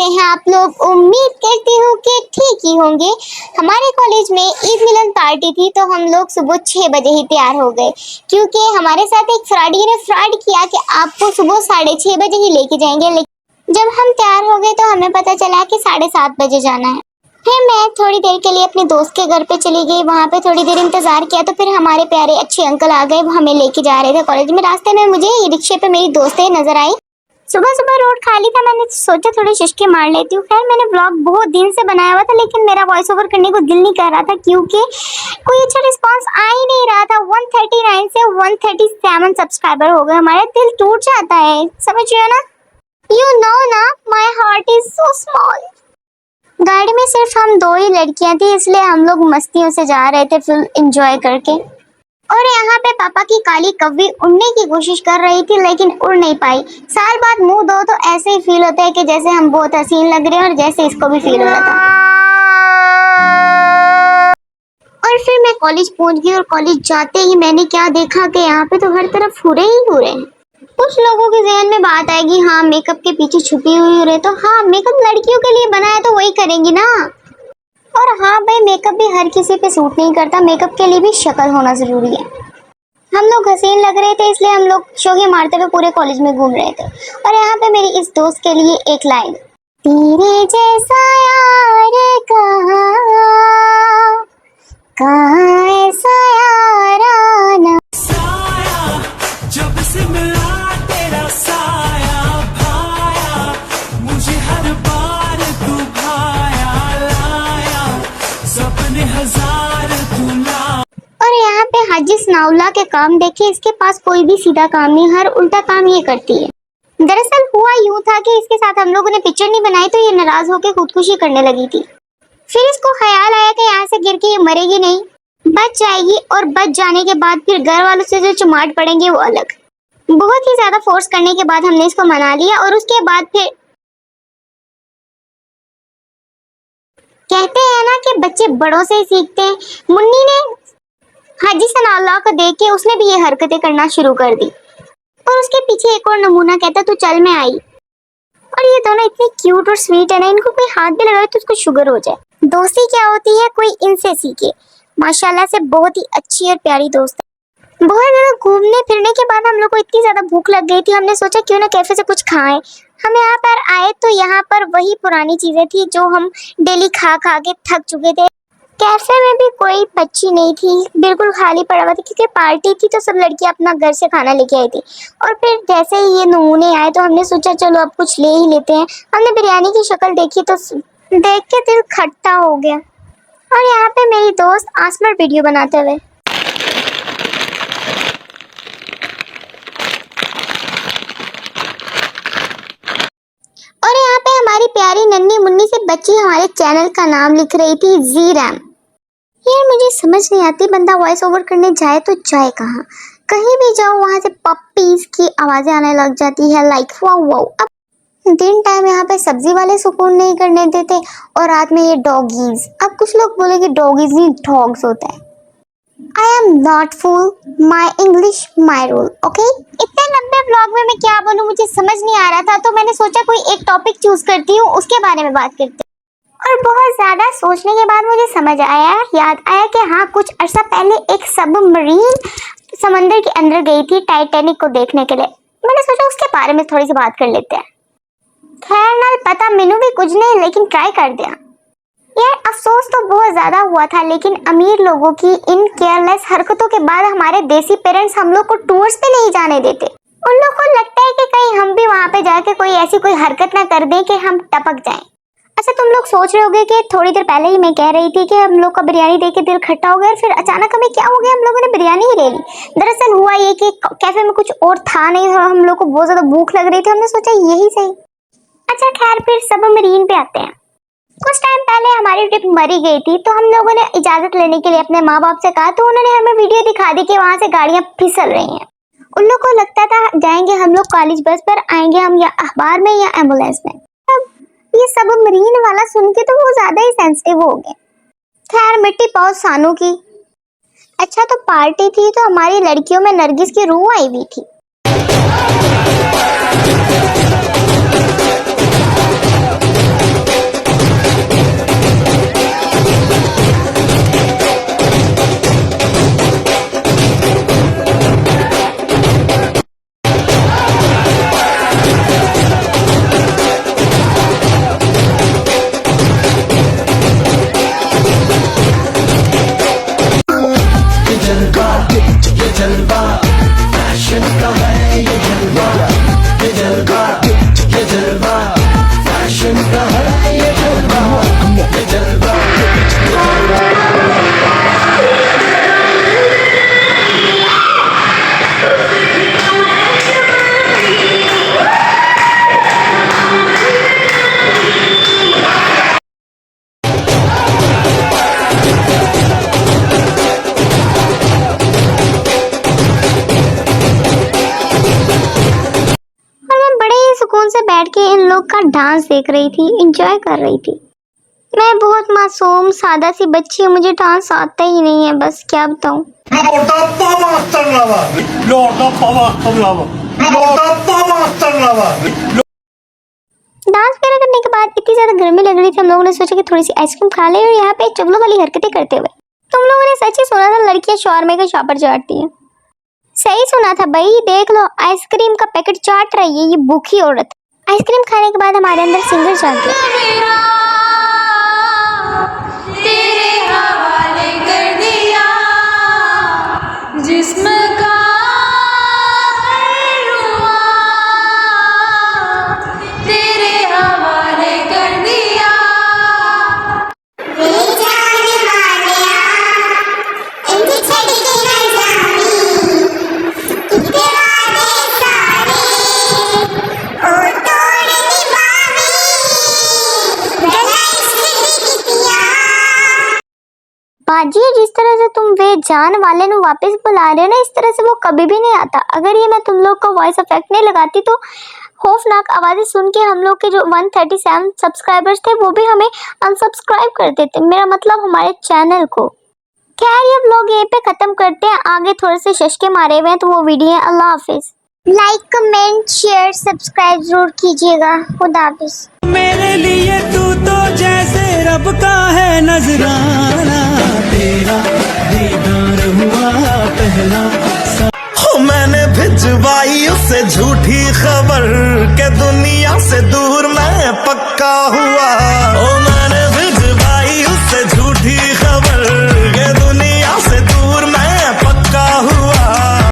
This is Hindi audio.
कैसे हैं आप लोग? उम्मीद करती हूँ कि ठीक ही होंगे। हमारे कॉलेज में ईद मिलन पार्टी थी तो हम लोग सुबह 6 बजे ही तैयार हो गए, क्योंकि हमारे साथ एक फ्रॉडी ने फ्रॉड किया कि आपको सुबह 6:30 बजे ही लेके जाएंगे। लेकिन जब हम तैयार हो गए तो हमें पता चला कि 7:30 बजे जाना है। फिर मैं थोड़ी देर के लिए अपने दोस्त के घर पे चली गई, वहाँ पे थोड़ी देर इंतजार किया तो फिर हमारे प्यारे अच्छे अंकल आ गए, वो हमें लेके जा रहे थे कॉलेज में। रास्ते में मुझे रिक्शे पे मेरी दोस्तें नजर आई। सुबह सुबह रोड खाली था, मैंने सोचा थोड़ी शिश्के मार लेती हूँ। खैर मैंने ब्लॉग बहुत दिन से बनाया हुआ था, लेकिन मेरा वॉइस ओवर करने को दिल नहीं कर रहा था क्योंकि कोई अच्छा रिस्पांस आ ही नहीं रहा था। 139 से 137 सब्सक्राइबर हो गए, हमारे दिल टूट जाता है, समझ रहे हो ना? यू नो ना, my heart is so small. गाड़ी में सिर्फ हम 2 ही लड़कियां थी, इसलिए हम लोग मस्तियों से जा रहे थे फुल एंजॉय करके। और यहाँ पे पापा की काली कव्वी उड़ने की कोशिश कर रही थी लेकिन उड़ नहीं पाई। साल बाद मुंह दो तो ऐसे ही फील होता है कि जैसे हम बहुत हसीन लग रहे हैं, और जैसे इसको भी फील हो रहा था। और फिर मैं कॉलेज पहुंच गई, और कॉलेज जाते ही मैंने क्या देखा कि यहाँ पे तो हर तरफ हुरे ही हुरे हैं। कुछ लोगों के ज़हन में बात आएगी, हाँ मेकअप के पीछे छुपी हुई हुरे, तो हाँ मेकअप लड़कियों के लिए बना है तो वही करेंगी ना। और हाँ भाई, मेकअप भी हर किसी पे सूट नहीं करता, मेकअप के लिए भी शक्ल होना जरूरी है। हम लोग हसीन लग रहे थे इसलिए हम लोग शोखे मारते हुए पूरे कॉलेज में घूम रहे थे। और यहाँ पे मेरी इस दोस्त के लिए एक लाइन, तेरे जैसा यार कहाँ ऐसा यार आना। जब से मिला तेरा साया भाया, मुझे हर बार तू भाया लाया, सपने हजार तू ला। और यहाँ पे हाजी सनाउल्लाह के काम देखिए, इसके पास कोई भी सीधा काम नहीं, हर उल्टा काम ये करती है। दरअसल हुआ यूं था कि इसके साथ हम लोगों ने पिक्चर नहीं बनाई तो ये नाराज होकर खुदकुशी करने लगी थी। फिर इसको ख्याल आया कि यहाँ से गिर के ये मरेगी नहीं, बच जाएगी, और बच जाने के बाद फिर घर वालों से जो चुमाट पड़ेंगे वो अलग। बहुत ही ज्यादा फोर्स करने के बाद हमने इसको मना लिया, और उसके बाद फिर कहते हैं ना कि बच्चे बड़ों से ही सीखते हैं। मुन्नी ने हाजी सनाउल्लाह को देख के उसने भी ये हरकतें करना शुरू कर दी, और उसके पीछे एक और नमूना कहता तू चल मैं आई। और ये दोनों इतनी क्यूट और स्वीट है ना, इनको कोई हाथ भी लगाए तो उसको शुगर हो जाए। दोस्ती क्या होती है कोई इनसे सीखे। माशाल्लाह से बहुत ही अच्छी और प्यारी दोस्त है। बहुत ज्यादा घूमने फिरने के बाद हम लोग को इतनी ज्यादा भूख लग गई थी, हमने सोचा क्यों ना कैफे से कुछ खाएं। हम यहाँ पर आए तो यहाँ पर वही पुरानी चीजें थी जो हम डेली खा खा के थक चुके थे। कैफे में भी कोई बच्ची नहीं थी, बिल्कुल खाली पड़ा हुआ था क्योंकि पार्टी थी तो सब लड़कियां अपना घर से खाना लेके आई थी। और फिर जैसे ही ये नमूने आए तो हमने सोचा चलो अब कुछ ले ही लेते हैं। हमने बिरयानी की शक्ल देखी तो देख के दिल खट्टा हो गया। और यहाँ पे मेरी दोस्त आसमर वीडियो बनाते हुए। और यहाँ पे हमारी प्यारी नन्ही मुन्नी से बच्ची हमारे चैनल का नाम लिख रही थी ज़ीरैम। यार मुझे समझ नहीं आती, बंदा वॉइस ओवर करने जाए तो जाए कहाँ? कहीं भी जाओ वहाँ से पप्पीज की आवाजें आने लग जाती है, लाइक वाओ वाओ। अब दिन टाइम यहाँ पे सब्जी वाले सुकून नहीं करने देते, और रात में ये डॉगीज। अब कुछ लोग बोलेंगे डॉगीज नहीं डॉग्स होता है। I am not fool, my English my rule, okay. इतने लंबे ब्लॉग में मैं क्या बोलूँ मुझे समझ नहीं आ रहा था, तो मैंने सोचा कोई एक टॉपिक चूज करती हूँ, उसके बारे में बात करते हैं। और बहुत ज्यादा सोचने के बाद मुझे समझ आया, याद आया कि हाँ कुछ अर्सा पहले एक सबमरीन समंदर के अंदर गई थी टाइटैनिक को देखने के लिए। मैंने सोचा उसके बारे में थोड़ी सी बात कर लेते हैं। खैर ना पता मैनू भी कुछ नहीं, लेकिन ट्राई कर दिया। यार अफसोस तो बहुत ज्यादा हुआ था, लेकिन अमीर लोगों की इन केयरलेस हरकतों के बाद हमारे देसी पेरेंट्स हम लोग को टूर्स पे नहीं जाने देते। उन लोग को लगता है कि कहीं हम भी वहाँ पे जाके कोई ऐसी कोई हरकत ना कर दें कि हम टपक जाएं। अच्छा तुम लोग सोच रहे होगे कि थोड़ी देर पहले ही मैं कह रही थी कि हम लोग का बिरयानी देख के दिल खट्टा हो गया, फिर अचानक हमें क्या हो गया, हम लोगों ने बिरयानी ही ले ली। दरअसल हुआ ये कि कैफे में कुछ और था नहीं, हम लोग को बहुत ज्यादा भूख लग रही थी, हमने सोचा यही सही। अच्छा खैर फिर सबमरीन पे आते हैं। कुछ टाइम पहले हमारी ट्रिप मरी गई थी, तो हम लोगों ने इजाजत लेने के लिए अपने माँ बाप से कहा, तो उन्होंने हमें वीडियो दिखा दी कि वहाँ से गाड़ियाँ फिसल रही हैं। उन लोग को लगता था जाएंगे हम लोग कॉलेज बस पर, आएंगे हम या अखबार में या एम्बुलेंस में। ये सबमरीन वाला सुन के तो वो ज्यादा ही सेंसिटिव हो गए। खैर मिट्टी पाओ सानू की। अच्छा तो पार्टी थी तो हमारी लड़कियों में नरगिस की रूह आई हुई थी। ये जलवा फैशन का है ये जलवा, ये जलवा। और मैं बड़े ही सुकून से बैठ के इन लोग का डांस देख रही थी, एंजॉय कर रही थी। मैं बहुत मासूम सादा सी बच्ची हूँ, मुझे डांस आता ही नहीं है, बस क्या बताऊँ। लोटा पावा तलावा, लोटा पावा तलावा, लोटा पावा तलावा। डांस वगैरह करने के बाद इतनी ज्यादा गर्मी लग रही थी, हम लोगों ने सोचा कि थोड़ी सी आइसक्रीम खा ले, और यहाँ पे चुगलों वाली हरकतें करते हुए। तुम लोगों ने सच ही सुना था, लड़कियां शॉर्मे का शॉपर चाटती हैं। सही सुना था भाई, देख लो आइसक्रीम का पैकेट चाट रही है ये भूखी औरत। आइसक्रीम खाने के बाद हमारे अंदर सिंगर जाग गया। तेरे हवाले कर दिया जिस्म का रुआ, तेरे हवाले कर दिया। बाजी, जिस तरह से तुम वे जान वाले नु वापस बुला रहे हो ना, इस तरह से वो कभी भी नहीं आता। अगर ये मैं तुम लोग को वॉइस इफेक्ट नहीं लगाती तो खौफनाक आवाजें सुन के हम लोग के जो 137 सब्सक्राइबर्स थे वो भी हमें अनसब्सक्राइब कर देते, मेरा मतलब हमारे चैनल को। खैर ये व्लॉग यहीं पे खत्म करते हैं, आगे थोड़े से शशके मारे हुए हैं तो वो वीडियो है। अल्लाह हाफिज। लाइक कमेंट शेयर सब्सक्राइब जरूर कीजिएगा। खुदा हाफिज। मेरे लिए तू तो जैसे रब का है नजराना, तेरा दीदार हुआ पहला। हो मैंने भिजवाई उसे झूठी खबर के दुनिया से दूर मैं पक्का हुआ। ओ मैंने